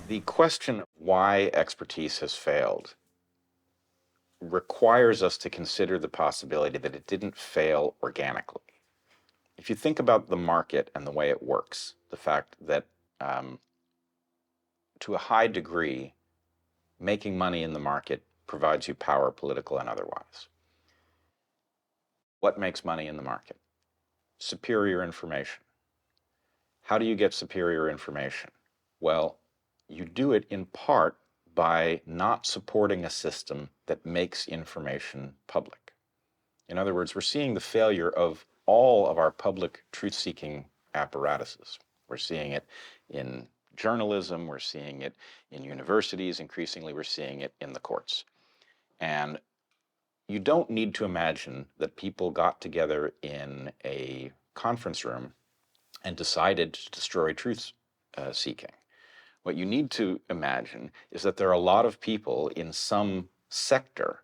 The question why expertise has failed requires us to consider the possibility that it didn't fail organically. If you think about the market and the way it works, the fact that to a high degree, making money in the market provides you power, political and otherwise. What makes money in the market? Superior information. How do you get superior information? Well, you do it in part by not supporting a system that makes information public. In other words, we're seeing the failure of all of our public truth-seeking apparatuses. We're seeing it in journalism, we're seeing it in universities, increasingly we're seeing it in the courts. And you don't need to imagine that people got together in a conference room and decided to destroy truth-seeking. What you need to imagine is that there are a lot of people in some sector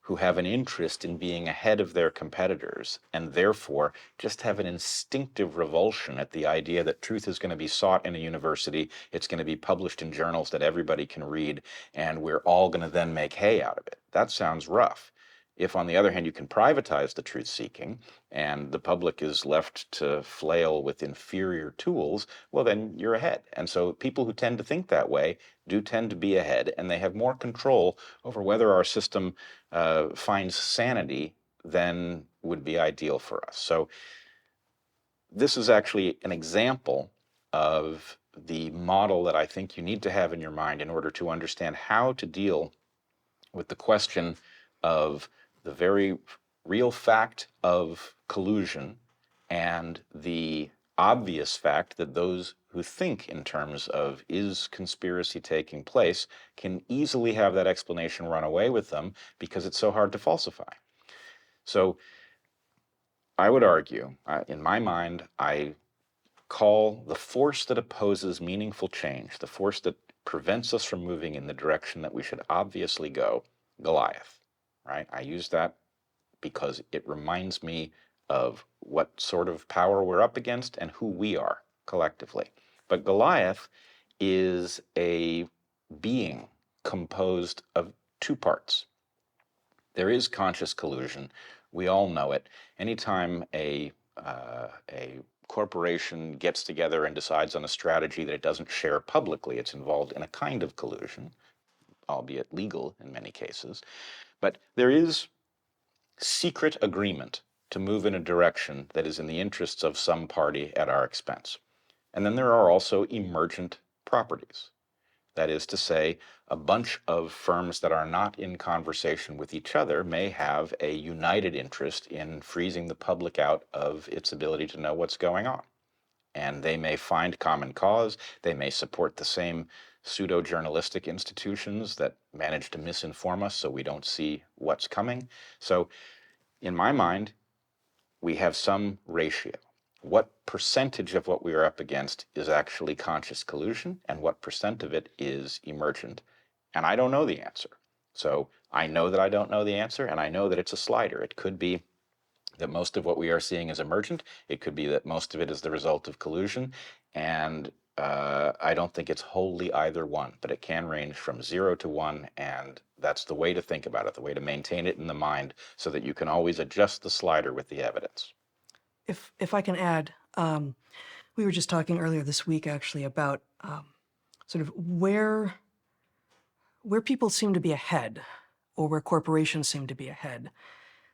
who have an interest in being ahead of their competitors and therefore just have an instinctive revulsion at the idea that truth is going to be sought in a university, it's going to be published in journals that everybody can read, and we're all going to then make hay out of it. That sounds rough. If, on the other hand, you can privatize the truth-seeking and the public is left to flail with inferior tools, well, then you're ahead. And so people who tend to think that way do tend to be ahead, and they have more control over whether our system finds sanity than would be ideal for us. So this is actually an example of the model that I think you need to have in your mind in order to understand how to deal with the question of the very real fact of collusion and the obvious fact that those who think in terms of is conspiracy taking place can easily have that explanation run away with them because it's so hard to falsify. So I would argue, in my mind, I call the force that opposes meaningful change, the force that prevents us from moving in the direction that we should obviously go, Goliath, right? I use that because it reminds me of what sort of power we're up against and who we are collectively. But Goliath is a being composed of two parts. There is conscious collusion. We all know it. Anytime a corporation gets together and decides on a strategy that it doesn't share publicly, it's involved in a kind of collusion, albeit legal in many cases. But there is secret agreement to move in a direction that is in the interests of some party at our expense. And then there are also emergent properties. That is to say, a bunch of firms that are not in conversation with each other may have a united interest in freezing the public out of its ability to know what's going on. And they may find common cause, they may support the same pseudo-journalistic institutions that manage to misinform us so we don't see what's coming. So in my mind, we have some ratio. What percentage of what we are up against is actually conscious collusion, and what percent of it is emergent? And I don't know the answer. So I know that I don't know the answer, and I know that it's a slider. It could be that most of what we are seeing is emergent. It could be that most of it is the result of collusion, and I don't think it's wholly either one, but it can range from 0 to 1, and that's the way to think about it, the way to maintain it in the mind so that you can always adjust the slider with the evidence. If I can add, we were just talking earlier this week actually about sort of where people seem to be ahead or where corporations seem to be ahead.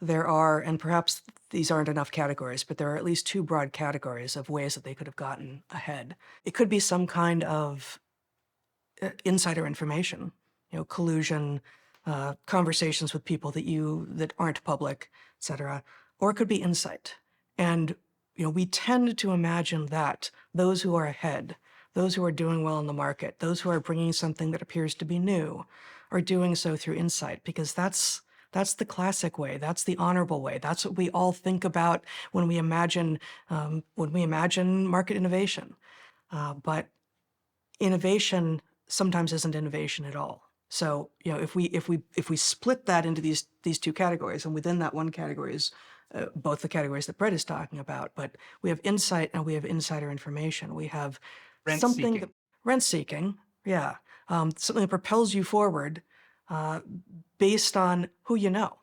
There are, and perhaps these aren't enough categories, but there are at least two broad categories of ways that they could have gotten ahead. It could be some kind of insider information, collusion, conversations with people that aren't public, et cetera, or it could be insight. And we tend to imagine that those who are ahead, those who are doing well in the market, those who are bringing something that appears to be new, are doing so through insight, because that's the classic way. That's the honorable way. That's what we all think about when we imagine market innovation. But innovation sometimes isn't innovation at all. So if we split that into these two categories, and within that one category is both the categories that Bret is talking about, but we have insight and we have insider information. We have rent-seeking, Yeah. Something that propels you forward uh, based on who you know,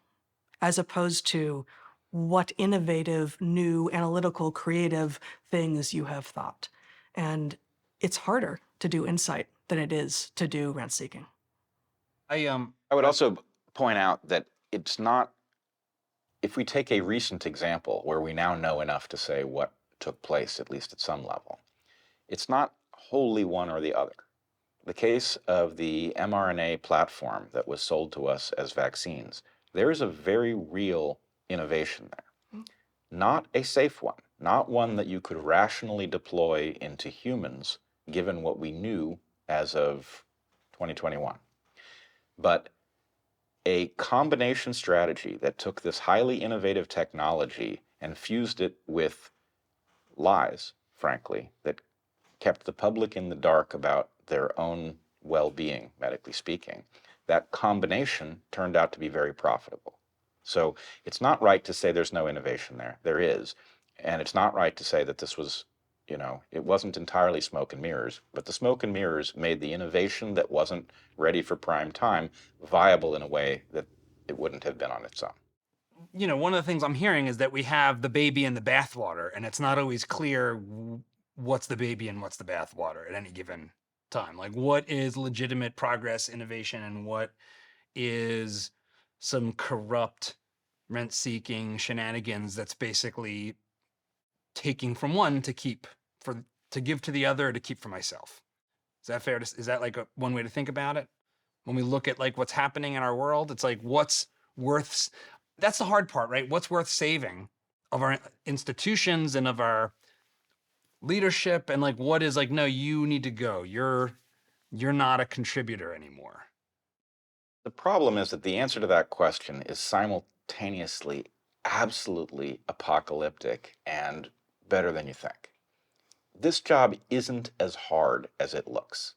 as opposed to what innovative, new, analytical, creative things you have thought. And it's harder to do insight than it is to do rent seeking. I would also point out that it's not, if we take a recent example where we now know enough to say what took place, at least at some level, it's not wholly one or the other. The case of the mRNA platform that was sold to us as vaccines, there is a very real innovation there. Not a safe one, not one that you could rationally deploy into humans, given what we knew as of 2021. But a combination strategy that took this highly innovative technology and fused it with lies, frankly, that kept the public in the dark about their own well-being, medically speaking, that combination turned out to be very profitable. So it's not right to say there's no innovation there. There is. And it's not right to say that this was, it wasn't entirely smoke and mirrors, but the smoke and mirrors made the innovation that wasn't ready for prime time viable in a way that it wouldn't have been on its own. One of the things I'm hearing is that we have the baby in the bathwater, and it's not always clear what's the baby and what's the bathwater at any given time. Like, what is legitimate progress, innovation, and what is some corrupt rent-seeking shenanigans that's basically taking from one to keep to give to the other to keep for myself. Is that fair? Is that like one way to think about it? When we look at like what's happening in our world, it's like what's worth. That's the hard part, right? What's worth saving of our institutions and of our leadership, and like what is like, no, you need to go. You're not a contributor anymore. The problem is that the answer to that question is simultaneously absolutely apocalyptic and better than you think. This job isn't as hard as it looks,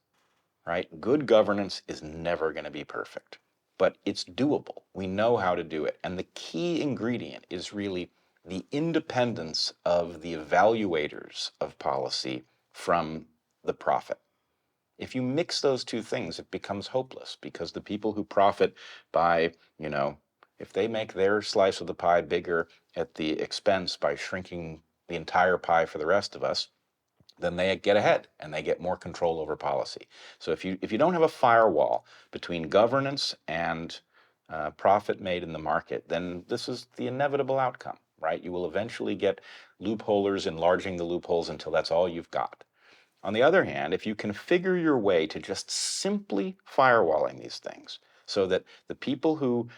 right? Good governance is never going to be perfect, but it's doable. We know how to do it. And the key ingredient is really the independence of the evaluators of policy from the profit. If you mix those two things, it becomes hopeless, because the people who profit by, if they make their slice of the pie bigger at the expense by shrinking the entire pie for the rest of us, then they get ahead and they get more control over policy. So if you don't have a firewall between governance and profit made in the market, then this is the inevitable outcome, right? You will eventually get loopholers enlarging the loopholes until that's all you've got. On the other hand, if you configure your way to just simply firewalling these things so that the people who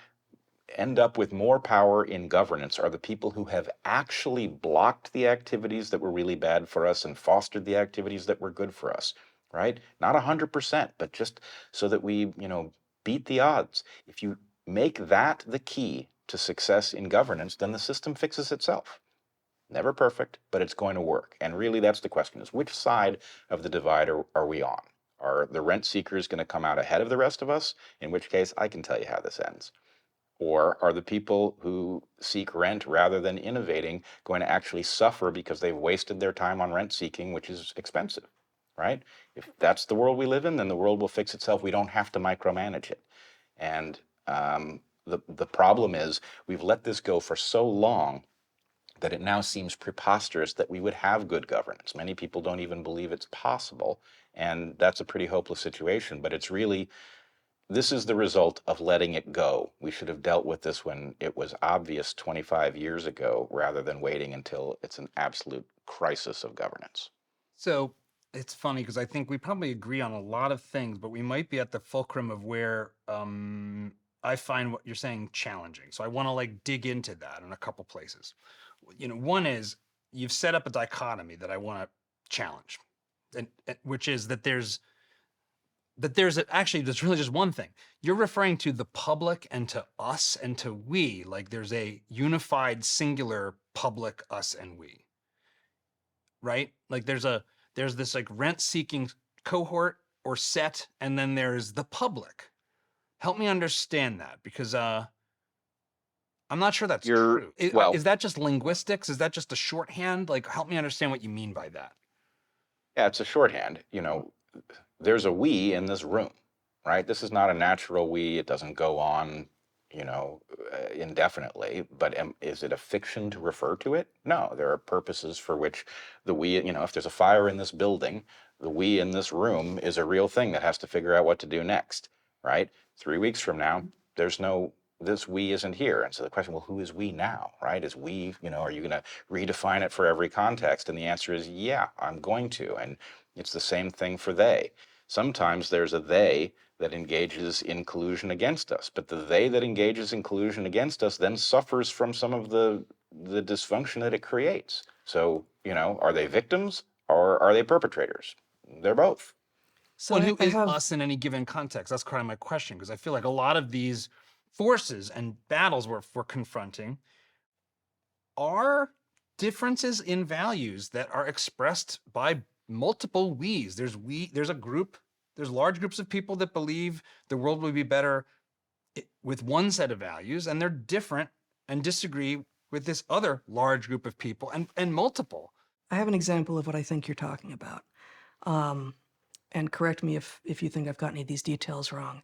end up with more power in governance are the people who have actually blocked the activities that were really bad for us and fostered the activities that were good for us, right? Not 100%, but just so that we, beat the odds. If you make that the key to success in governance, then the system fixes itself. Never perfect, but it's going to work. And really, that's the question, is which side of the divide are we on? Are the rent seekers going to come out ahead of the rest of us? In which case, I can tell you how this ends. Or are the people who seek rent rather than innovating going to actually suffer because they've wasted their time on rent seeking, which is expensive, right? If that's the world we live in, then the world will fix itself. We don't have to micromanage it. And the problem is we've let this go for so long that it now seems preposterous that we would have good governance. Many people don't even believe it's possible, and that's a pretty hopeless situation. But it's really, this is the result of letting it go. We should have dealt with this when it was obvious 25 years ago, rather than waiting until it's an absolute crisis of governance. So it's funny because I think we probably agree on a lot of things, but we might be at the fulcrum of where I find what you're saying challenging. So I want to like dig into that in a couple places. One is you've set up a dichotomy that I want to challenge, and which is that there's really just one thing. You're referring to the public and to us and to we, like there's a unified singular public, us and we, right? Like there's this like rent seeking cohort or set, and then there's the public. Help me understand that, because I'm not sure that's true. Is that just linguistics? Is that just a shorthand? Like, help me understand what you mean by that. Yeah, it's a shorthand. there's a we in this room, right? This is not a natural we. It doesn't go on, indefinitely. But is it a fiction to refer to it? No, there are purposes for which the we, if there's a fire in this building, the we in this room is a real thing that has to figure out what to do next, right? 3 weeks from now, this we isn't here. And so the question, well, who is we now, right? Is we, are you going to redefine it for every context? And the answer is, yeah, I'm going to. And it's the same thing for they. Sometimes there's a they that engages in collusion against us, but the they that engages in collusion against us then suffers from some of the dysfunction that it creates. So, are they victims or are they perpetrators? They're both. So Well, who I is have, us in any given context? That's kind of my question, because I feel like a lot of these forces and battles we're confronting are differences in values that are expressed by multiple we's. There's large groups of people that believe the world would be better with one set of values, and they're different and disagree with this other large group of people and multiple. I have an example of what I think you're talking about. And correct me if you think I've got any of these details wrong.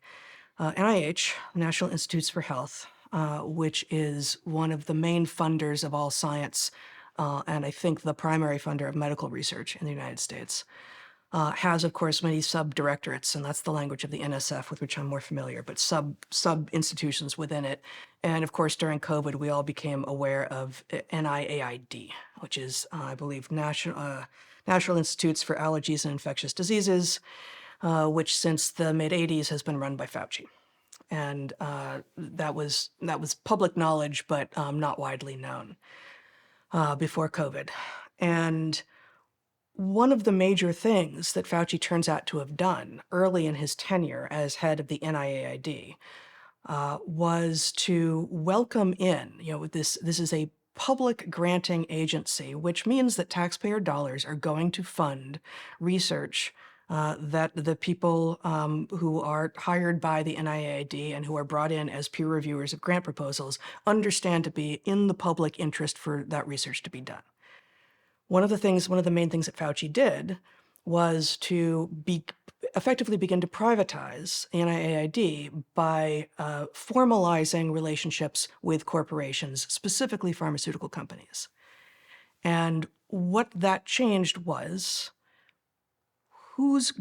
NIH, National Institutes for Health, which is one of the main funders of all science, and I think the primary funder of medical research in the United States, has, of course, many sub-directorates, and that's the language of the NSF, with which I'm more familiar, but sub-institutions within it. And of course, during COVID, we all became aware of NIAID, which is, I believe, National Institutes for Allergies and Infectious Diseases, which since the mid-'80s has been run by Fauci. And that was public knowledge, but not widely known before COVID. And one of the major things that Fauci turns out to have done early in his tenure as head of the NIAID was to welcome in, this is a public granting agency, which means that taxpayer dollars are going to fund research that the people who are hired by the NIAID and who are brought in as peer reviewers of grant proposals understand to be in the public interest for that research to be done. One of the main things that Fauci did was to effectively begin to privatize NIAID by formalizing relationships with corporations, specifically pharmaceutical companies. And what that changed was, whose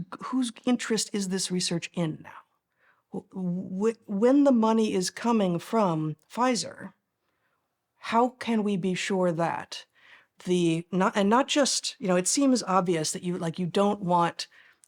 interest is this research in now? When the money is coming from Pfizer, how can we be sure that not just, it seems obvious that you don't want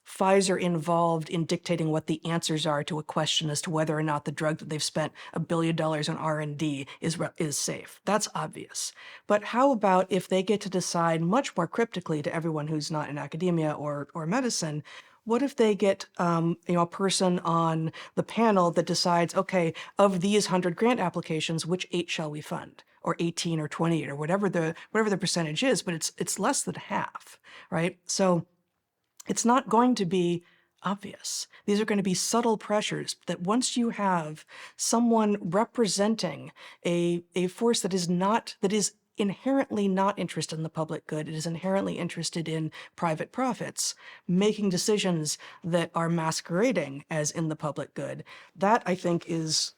Pfizer involved in dictating what the answers are to a question as to whether or not the drug that they've spent $1 billion on R&D is safe. That's obvious. But how about if they get to decide much more cryptically to everyone who's not in academia or medicine, what if they get a person on the panel that decides, okay, of these 100 grant applications, which 8 shall we fund? Or 18 or 28 or whatever the percentage is, but it's less than half, right? So it's not going to be obvious. These are going to be subtle pressures that once you have someone representing a force that is inherently not interested in the public good, it is inherently interested in private profits, making decisions that are masquerading as in the public good, that I think is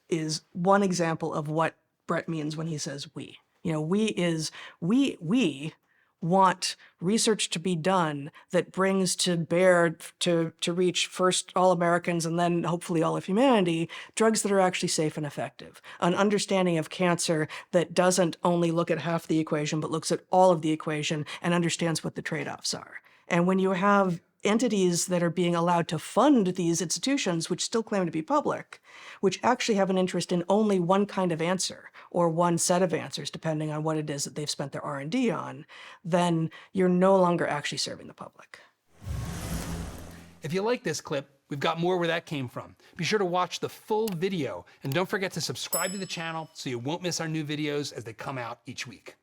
one example of what Bret means when he says we. We want research to be done that brings to bear to reach first all Americans and then hopefully all of humanity drugs that are actually safe and effective. An understanding of cancer that doesn't only look at half the equation but looks at all of the equation and understands what the trade-offs are. And when you have entities that are being allowed to fund these institutions, which still claim to be public, which actually have an interest in only one kind of answer or one set of answers, depending on what it is that they've spent their R&D on, then you're no longer actually serving the public. If you like this clip, we've got more where that came from. Be sure to watch the full video, and don't forget to subscribe to the channel so you won't miss our new videos as they come out each week.